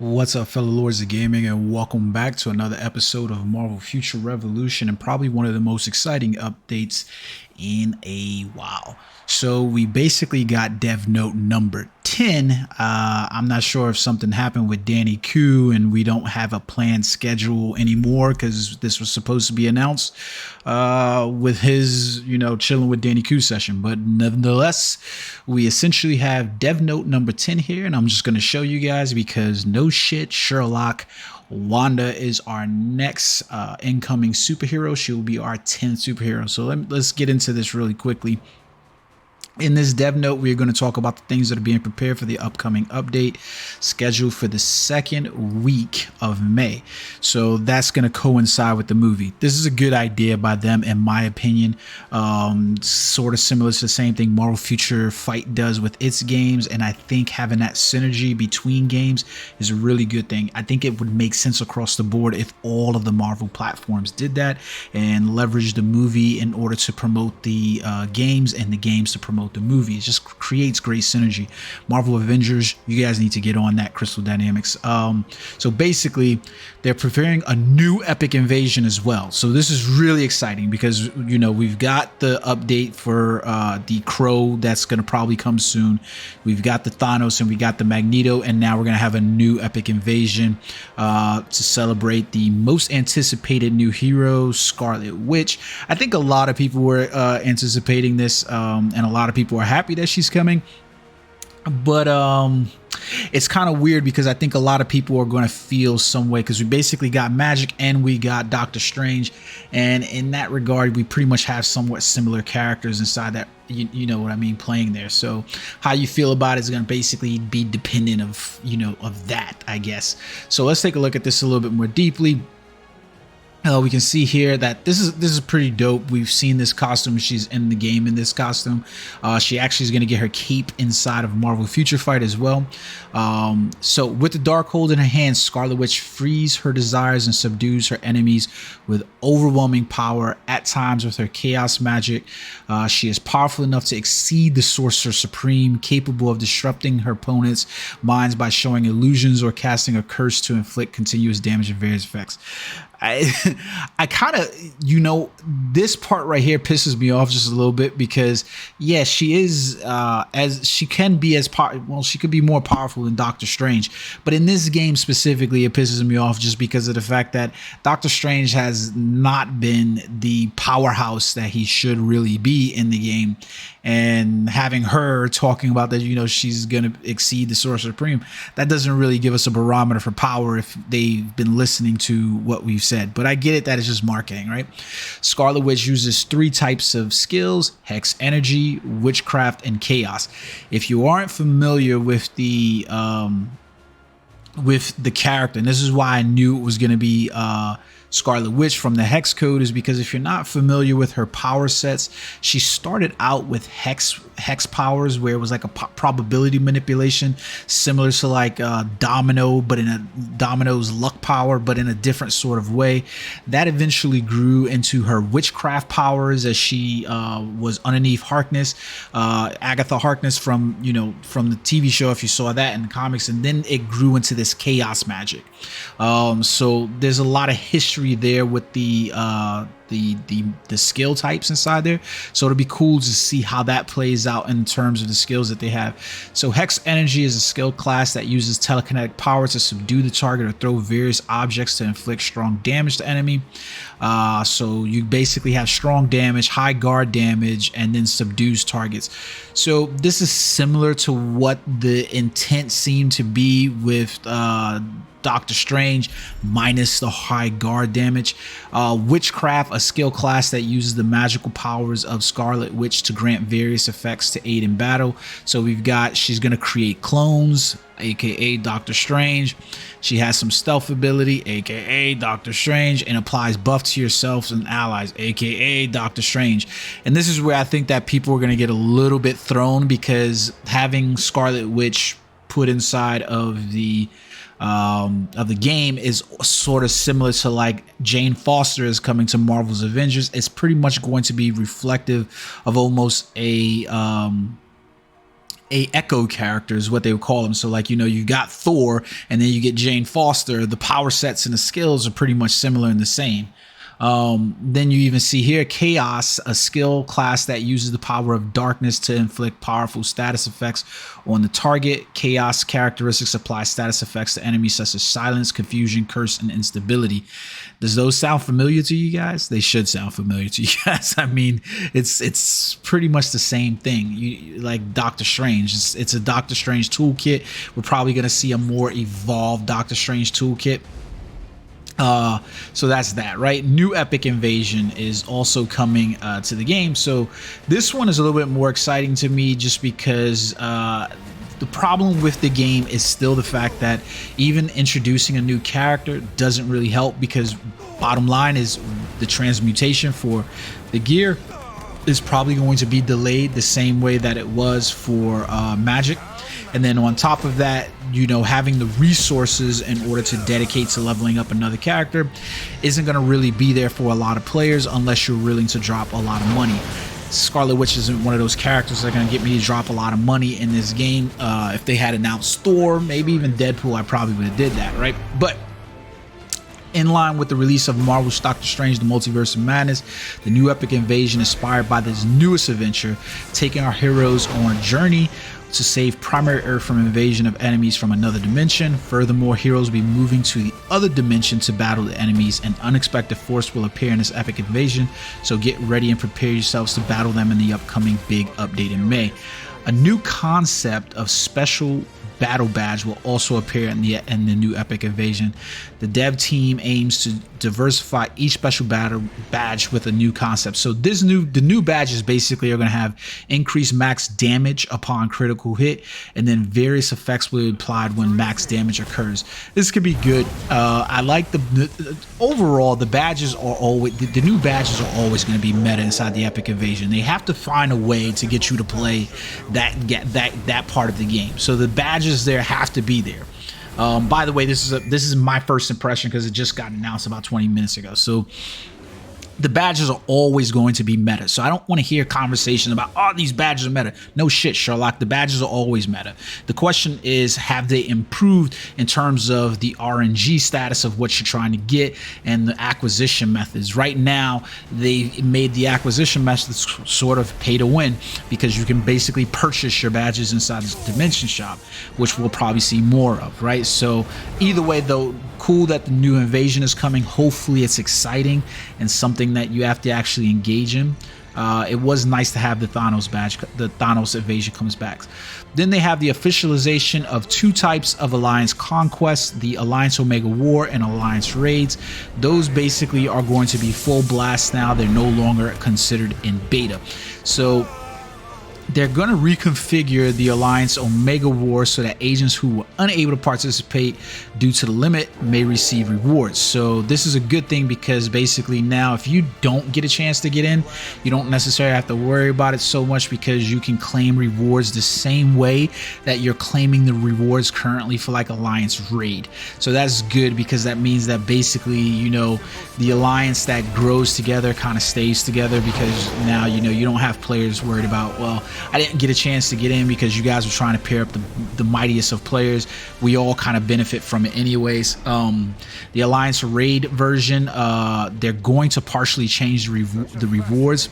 What's up, fellow lords of gaming, and welcome back to another episode of Marvel Future Revolution, and probably one of the most exciting updates in a while. So we basically got dev note number 10. I'm not sure if something happened with Danny Q and we don't have a planned schedule anymore, because this was supposed to be announced with his, chilling with Danny Q session. But nevertheless, we essentially have dev note number 10 here, and I'm just going to show you guys because no shit, Sherlock. Wanda is our next incoming superhero. She will be our 10th superhero. So let's get into this really quickly. In this dev note, we're going to talk about the things that are being prepared for the upcoming update scheduled for the second week of May. So that's going to coincide with the movie. This is a good idea by them, in my opinion. Sort of similar to the same thing Marvel Future Fight does with its games. And I think having that synergy between games is a really good thing. I think it would make sense across the board if all of the Marvel platforms did that and leverage the movie in order to promote the games and the games to promote the movie. It just creates great synergy. Marvel Avengers, you guys need to get on that. Crystal Dynamics. So basically, they're preparing a new epic invasion as well. So this is really exciting because we've got the update for the Crow that's going to probably come soon. We've got the Thanos and we got the Magneto, and now we're going to have a new epic invasion to celebrate the most anticipated new hero, Scarlet Witch. I think a lot of people were anticipating this, and a lot of people are happy that she's coming, but it's kind of weird because I think a lot of people are going to feel some way because we basically got Magic and we got Doctor Strange, and in that regard we pretty much have somewhat similar characters inside that, you know what I mean, playing there. So how you feel about it is going to basically be dependent of of that, I guess. So let's take a look at this a little bit more deeply. We can see here that this is pretty dope. We've seen this costume. She's in the game in this costume. She actually is going to get her cape inside of Marvel Future Fight as well. So with the Darkhold in her hand, Scarlet Witch frees her desires and subdues her enemies with overwhelming power, at times with her chaos magic. She is powerful enough to exceed the Sorcerer Supreme, capable of disrupting her opponent's minds by showing illusions or casting a curse to inflict continuous damage and various effects. I kind of, this part right here pisses me off just a little bit because, yeah, she is, she could be more powerful than Doctor Strange. But in this game specifically, it pisses me off just because of the fact that Doctor Strange has not been the powerhouse that he should really be in the game. And having her talking about that, she's going to exceed the Sorcerer Supreme, that doesn't really give us a barometer for power if they've been listening to what we've said. But I get it that it's just marketing, right? Scarlet Witch uses 3 types of skills: Hex Energy, Witchcraft, and Chaos. If you aren't familiar with the character, and this is why I knew it was going to be Scarlet Witch from the Hex code, is because if you're not familiar with her power sets, she started out with Hex powers, where it was like a probability manipulation, similar to like Domino, but in a Domino's luck power, but in a different sort of way. That eventually grew into her Witchcraft powers as she was underneath Harkness, Agatha Harkness from the TV show, if you saw that in the comics, and then it grew into this chaos magic. So there's a lot of history there with the skill types inside there, so it'll be cool to see how that plays out in terms of the skills that they have. So Hex Energy is a skill class that uses telekinetic power to subdue the target or throw various objects to inflict strong damage to enemy. So you basically have strong damage, high guard damage, and then subdues targets. So this is similar to what the intent seemed to be with Doctor Strange, minus the high guard damage. Witchcraft, a skill class that uses the magical powers of Scarlet Witch to grant various effects to aid in battle. So she's going to create clones, aka Doctor Strange. She has some stealth ability, aka Doctor Strange, and applies buff to yourself and allies, aka Doctor Strange. And this is where I think that people are going to get a little bit thrown, because having Scarlet Witch put inside of the game is sort of similar to like Jane Foster is coming to Marvel's Avengers. It's pretty much going to be reflective of almost a a echo character is what they would call them. So like, you know, you got Thor and then you get Jane Foster. The power sets and the skills are pretty much similar and the same. Then you even see here Chaos, a skill class that uses the power of darkness to inflict powerful status effects on the target. Chaos characteristics apply status effects to enemies such as silence, confusion, curse, and instability. Does those sound familiar to you guys? They should sound familiar to you guys. I mean, it's pretty much the same thing. Like Doctor Strange, it's a Doctor Strange toolkit. We're probably going to see a more evolved Doctor Strange toolkit. So that's that, right? New Epic Invasion is also coming to the game. So this one is a little bit more exciting to me just because the problem with the game is still the fact that even introducing a new character doesn't really help, because bottom line is the transmutation for the gear is probably going to be delayed the same way that it was for Magic. And then on top of that, you know, having the resources in order to dedicate to leveling up another character isn't going to really be there for a lot of players unless you're willing to drop a lot of money. Scarlet Witch isn't one of those characters that are going to get me to drop a lot of money in this game. If they had announced Thor, maybe even Deadpool, I probably would have did that, right? But in line with the release of Marvel's Doctor Strange: The Multiverse of Madness, the new Epic Invasion inspired by this newest adventure, taking our heroes on a journey to save primary Earth from invasion of enemies from another dimension. Furthermore, heroes will be moving to the other dimension to battle the enemies. An unexpected force will appear in this epic invasion, so get ready and prepare yourselves to battle them in the upcoming big update in May. A new concept of special battle badge will also appear in the new Epic Invasion. The dev team aims to diversify each special battle badge with a new concept. So the new badges basically are going to have increased max damage upon critical hit, and then various effects will be applied when max damage occurs. This could be good. I like the overall, the badges are always, the new badges are always going to be meta inside the Epic Invasion. They have to find a way to get you to play that part of the game. So the badges there have to be there. By the way, this is my first impression because it just got announced about 20 minutes ago. So the badges are always going to be meta. So I don't want to hear conversations about, oh, these badges are meta. No shit, Sherlock. The badges are always meta. The question is, have they improved in terms of the RNG status of what you're trying to get and the acquisition methods? Right now, they made the acquisition methods sort of pay to win, because you can basically purchase your badges inside the Dimension Shop, which we'll probably see more of, right? So either way, though, cool that the new invasion is coming. Hopefully it's exciting and something that you have to actually engage in. It was nice to have the Thanos badge. The Thanos invasion comes back. Then they have the officialization of two types of Alliance conquests, the Alliance Omega War and Alliance Raids. Those basically are going to be full blast now. They're no longer considered in beta. So they're going to reconfigure the Alliance Omega War so that agents who were unable to participate due to the limit may receive rewards. So this is a good thing, because basically now if you don't get a chance to get in, you don't necessarily have to worry about it so much, because you can claim rewards the same way that you're claiming the rewards currently for like Alliance Raid. So that's good, because that means that basically, you know, the alliance that grows together kind of stays together, because now, you know, you don't have players worried about, well, I didn't get a chance to get in because you guys were trying to pair up the mightiest of players. We all kind of benefit from it anyways. The Alliance Raid version, they're going to partially change the rewards.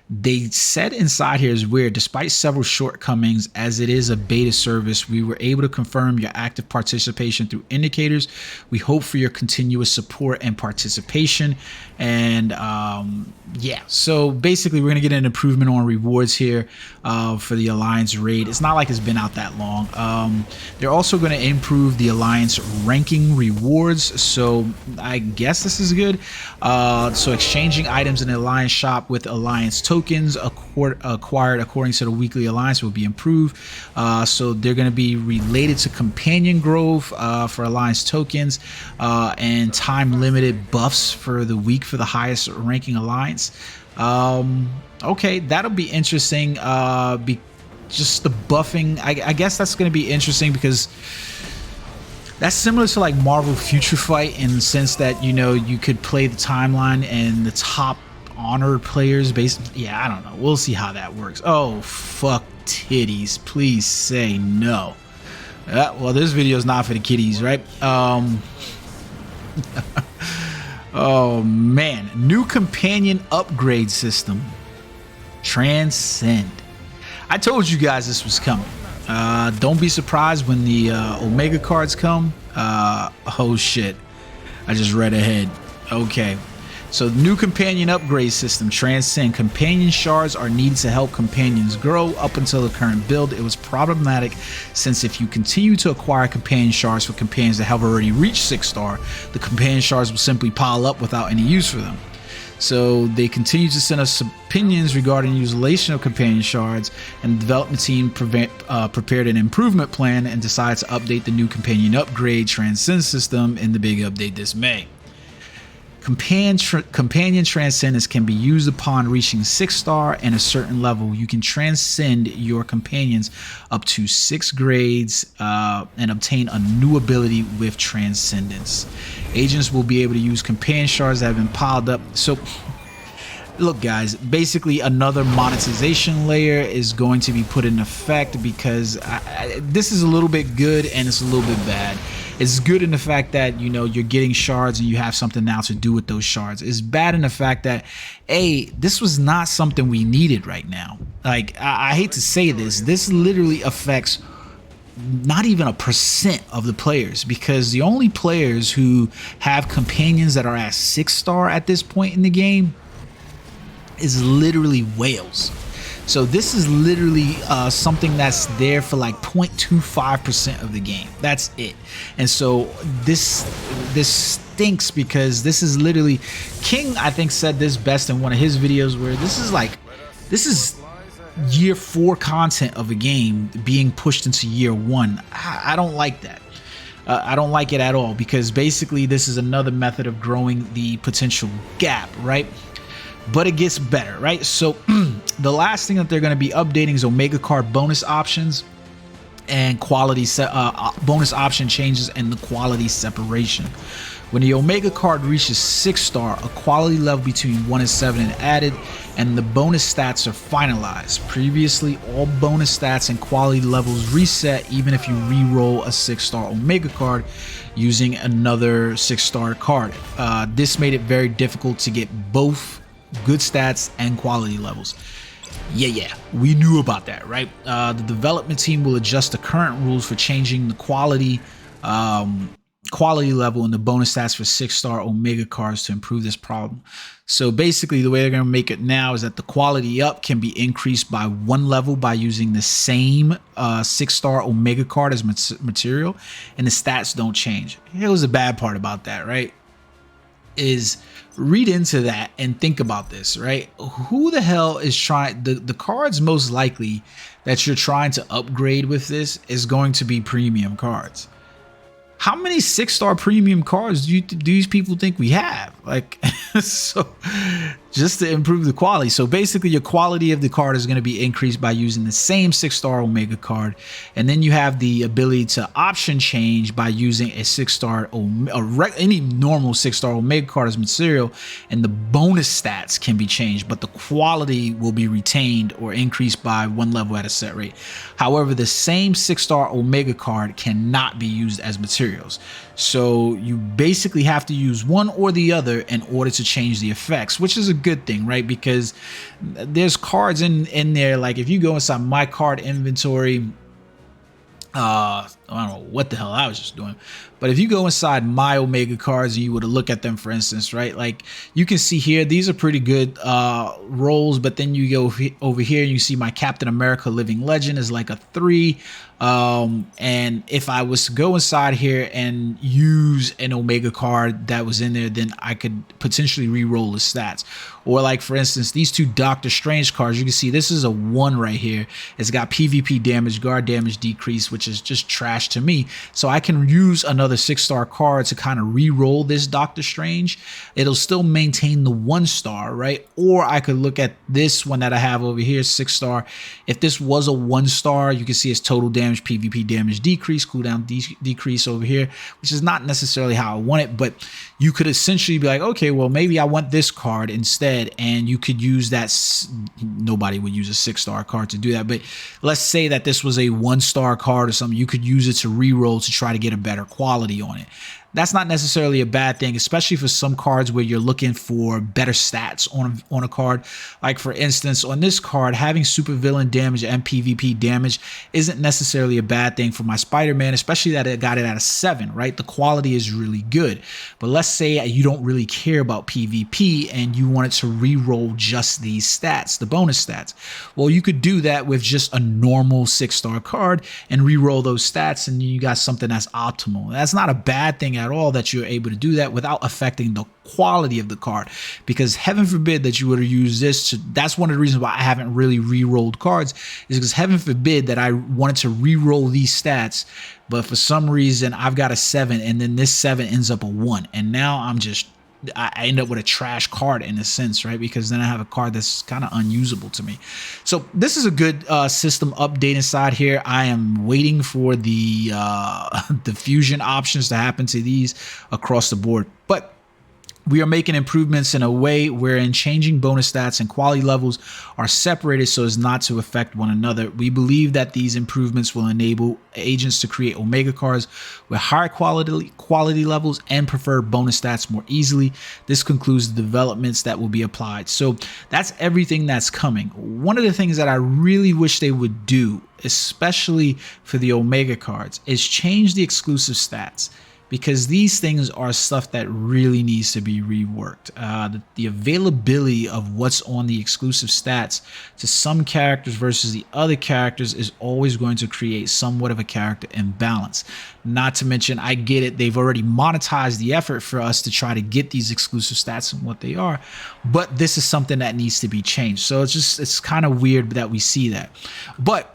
They said inside here is weird. Despite several shortcomings, as it is a beta service, we were able to confirm your active participation through indicators. We hope for your continuous support and participation. And yeah, so basically we're going to get an improvement on rewards here for the Alliance Raid. It's not like it's been out that long. They're also going to improve the Alliance ranking rewards. So I guess this is good. So exchanging items in the Alliance shop with Alliance tokens acquired according to the weekly Alliance will be improved. So they're going to be related to Companion Grove for Alliance tokens, and time limited buffs for the week for the highest ranking Alliance. Okay, that'll be interesting. Just the buffing, I guess that's going to be interesting, because that's similar to like Marvel Future Fight in the sense that, you know, you could play the timeline and the top honored players based. Yeah, I don't know. We'll see how that works. Oh fuck titties. Please say no. Well, this video is not for the kiddies, right? Oh man, new companion upgrade system, Transcend. I told you guys this was coming. Don't be surprised when the Omega cards come. Oh shit, I just read ahead. Okay, so new companion upgrade system, Transcend. Companion shards are needed to help companions grow. Up until the current build, it was problematic since if you continue to acquire companion shards for companions that have already reached 6-star, the companion shards will simply pile up without any use for them. So they continue to send us opinions regarding utilization of companion shards, and the development team prepared an improvement plan and decided to update the new companion upgrade Transcend system in the big update this May. Companion transcendence can be used upon reaching 6-star and a certain level. You can transcend your companions up to 6 grades and obtain a new ability with transcendence. Agents will be able to use companion shards that have been piled up. So look guys, basically another monetization layer is going to be put in effect, because this is a little bit good and it's a little bit bad. It's good in the fact that, you know, you're getting shards and you have something now to do with those shards. It's bad in the fact that, A, this was not something we needed right now. Like, I hate to say this literally affects not even 1% of the players, because the only players who have companions that are at 6-star at this point in the game is literally whales. So this is literally something that's there for like 0.25% of the game. That's it. And so this stinks, because this is literally, King I think said this best in one of his videos, where this is year 4 content of a game being pushed into year 1. I don't like that. I don't like it at all, because basically this is another method of growing the potential gap, right? But it gets better, right? So the last thing that they're going to be updating is Omega card bonus options and quality bonus option changes and the quality separation. When the Omega card reaches 6-star, a quality level between 1 and 7 is added, and the bonus stats are finalized. Previously, all bonus stats and quality levels reset even if you re-roll a 6-star Omega card using another 6-star card. This made it very difficult to get both good stats and quality levels. Yeah, we knew about that, right? The development team will adjust the current rules for changing the quality level and the bonus stats for 6-star Omega cards to improve this problem. So basically the way they're going to make it now is that the quality up can be increased by 1 level by using the same 6-star Omega card as material, and the stats don't change. Here was the bad part about that, right? Is read into that and think about this, right? Who the hell is trying, the cards most likely that you're trying to upgrade with this is going to be premium cards. How many 6-star premium cards do these people think we have? Like, so just to improve the quality. So basically your quality of the card is going to be increased by using the same 6-star Omega card. And then you have the ability to option change by using a 6-star any normal 6-star Omega card as material, and the bonus stats can be changed, but the quality will be retained or increased by 1 level at a set rate. However, the same 6-star Omega card cannot be used as materials. So you basically have to use one or the other in order to change the effects, which is a good thing, right? Because there's cards in there, like if you go inside my card inventory, I don't know what the hell I was just doing, but if you go inside my Omega cards and you were to look at them, for instance, right, like you can see here, these are pretty good rolls, but then you go over here and you see my Captain America Living Legend is like a 3. And if I was to go inside here and use an Omega card that was in there, then I could potentially re-roll the stats. Or like, for instance, these 2 Doctor Strange cards, you can see this is a 1 right here. It's got PvP damage, guard damage decrease, which is just trash. trash to me. So I can use another 6-star card to kind of re-roll this Doctor Strange. It'll still maintain the 1-star, right? Or I could look at this one that I have over here, 6-star. If this was a 1-star, you can see its total damage, PvP damage decrease, cooldown decrease over here, which is not necessarily how I want it, but you could essentially be like, okay, well, maybe I want this card instead, and you could use that. Nobody would use a 6-star card to do that, but let's say that this was a 1-star card or something. You could use it to re-roll to try to get a better quality on it. That's not necessarily a bad thing, especially for some cards where you're looking for better stats on a card. Like, for instance, on this card, having supervillain damage and PvP damage isn't necessarily a bad thing for my Spider-Man, especially that it got it at a 7, right? The quality is really good. But let's say you don't really care about PvP and you wanted to re-roll just these stats, the bonus stats. Well, you could do that with just a normal 6-star card and re-roll those stats, and you got something that's optimal. That's not a bad thing at all that you're able to do that without affecting the quality of the card, because heaven forbid that you were to use this to, that's one of the reasons why I haven't really re-rolled cards, is because heaven forbid that I wanted to re-roll these stats, but for some reason I've got a 7 and then this 7 ends up a 1, and now I end up with a trash card in a sense, right? Because then I have a card that's kind of unusable to me. So this is a good system update inside here. I am waiting for the fusion options to happen to these across the board. But we are making improvements in a way wherein changing bonus stats and quality levels are separated so as not to affect one another. We believe that these improvements will enable agents to create Omega cards with higher quality levels and preferred bonus stats more easily. This concludes the developments that will be applied. So that's everything that's coming. One of the things that I really wish they would do, especially for the Omega cards, is change the exclusive stats, because these things are stuff that really needs to be reworked. The availability of what's on the exclusive stats to some characters versus the other characters is always going to create somewhat of a character imbalance. Not to mention, I get it, they've already monetized the effort for us to try to get these exclusive stats and what they are, but this is something that needs to be changed. So it's kind of weird that we see that. But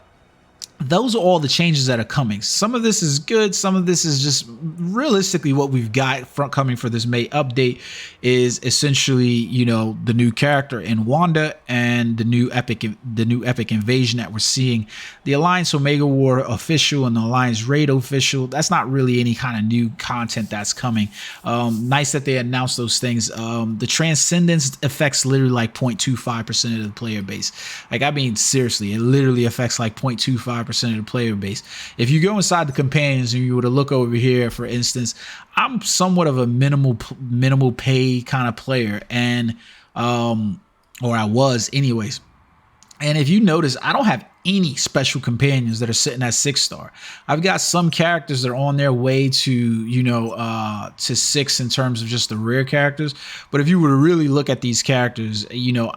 those are all the changes that are coming. Some of this is good. Some of this is just realistically what we've got coming for this May update is essentially, you know, the new character in Wanda and the new epic invasion that we're seeing. The Alliance Omega War official and the Alliance Raid official. That's not really any kind of new content that's coming. Nice that they announced those things. The Transcendence affects literally like 0.25% of the player base. Like, I mean, seriously, it literally affects like 0.25% of the player base. If you go inside the companions and you were to look over here, for instance, I'm somewhat of a minimal pay kind of player, and or I was anyways. And if you notice, I don't have any special companions that are sitting at 6-star. I've got some characters that are on their way to, you know, to 6 in terms of just the rare characters. But if you were to really look at these characters, you know,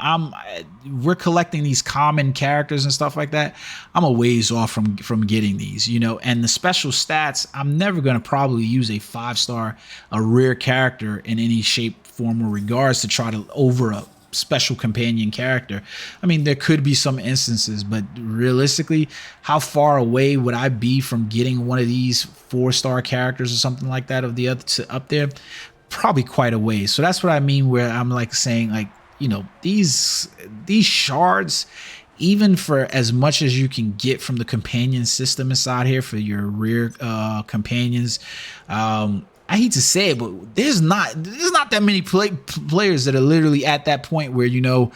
we're collecting these common characters and stuff like that. I'm a ways off from getting these, you know, and the special stats, I'm never going to probably use a 5-star, a rare character in any shape, form, or regards to try to over a special companion character. I mean, there could be some instances, but realistically, how far away would I be from getting one of these 4-star characters or something like that of the other up there? Probably quite a ways. So that's what I mean, where I'm like saying, like, you know, these shards, even for as much as you can get from the companion system inside here for your rare companions, I hate to say it, but there's not that many players that are literally at that point where, you know,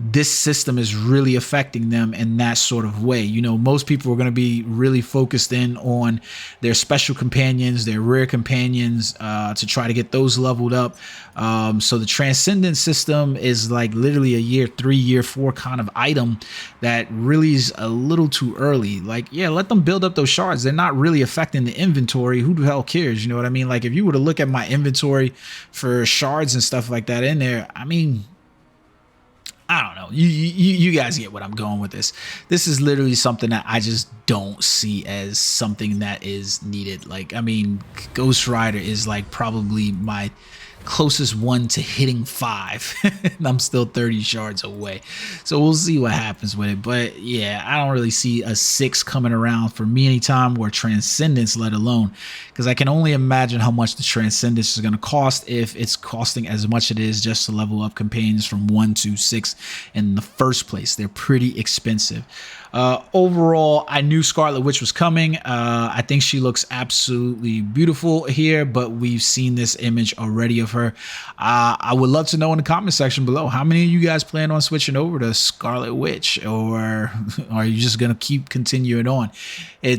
this system is really affecting them in that sort of way. You know, most people are going to be really focused in on their special companions, their rare companions, to try to get those leveled up. So the Transcendence system is like literally a year 3, year 4 kind of item that really is a little too early. Like, yeah, let them build up those shards. They're not really affecting the inventory. Who the hell cares? You know what I mean? Like, if you were to look at my inventory for shards and stuff like that in there, I mean, I don't know. You guys get what I'm going with this. This is literally something that I just don't see as something that is needed. Like, I mean, Ghost Rider is like probably my closest one to hitting 5. And I'm still 30 shards away. So we'll see what happens with it. But yeah, I don't really see a 6 coming around for me anytime, or Transcendence, let alone, because I can only imagine how much the Transcendence is going to cost if it's costing as much it is just to level up companions from 1 to 6 in the first place. They're pretty expensive. Overall, I knew Scarlet Witch was coming. I think she looks absolutely beautiful here, but we've seen this image already of her. I would love to know in the comment section below, how many of you guys plan on switching over to Scarlet Witch, or are you just going to keep continuing on?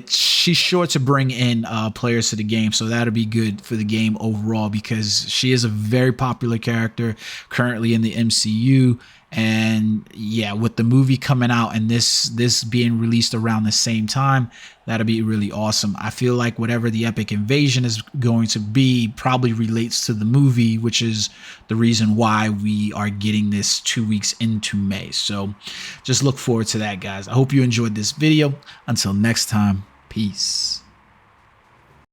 She's sure to bring in players to the game, so that'll be good for the game overall, because she is a very popular character currently in the MCU. And yeah, with the movie coming out and this being released around the same time, that'll be really awesome. I feel like whatever the epic invasion is going to be probably relates to the movie, which is the reason why we are getting this 2 weeks into May. So just look forward to that, guys. I hope you enjoyed this video. Until next time, peace.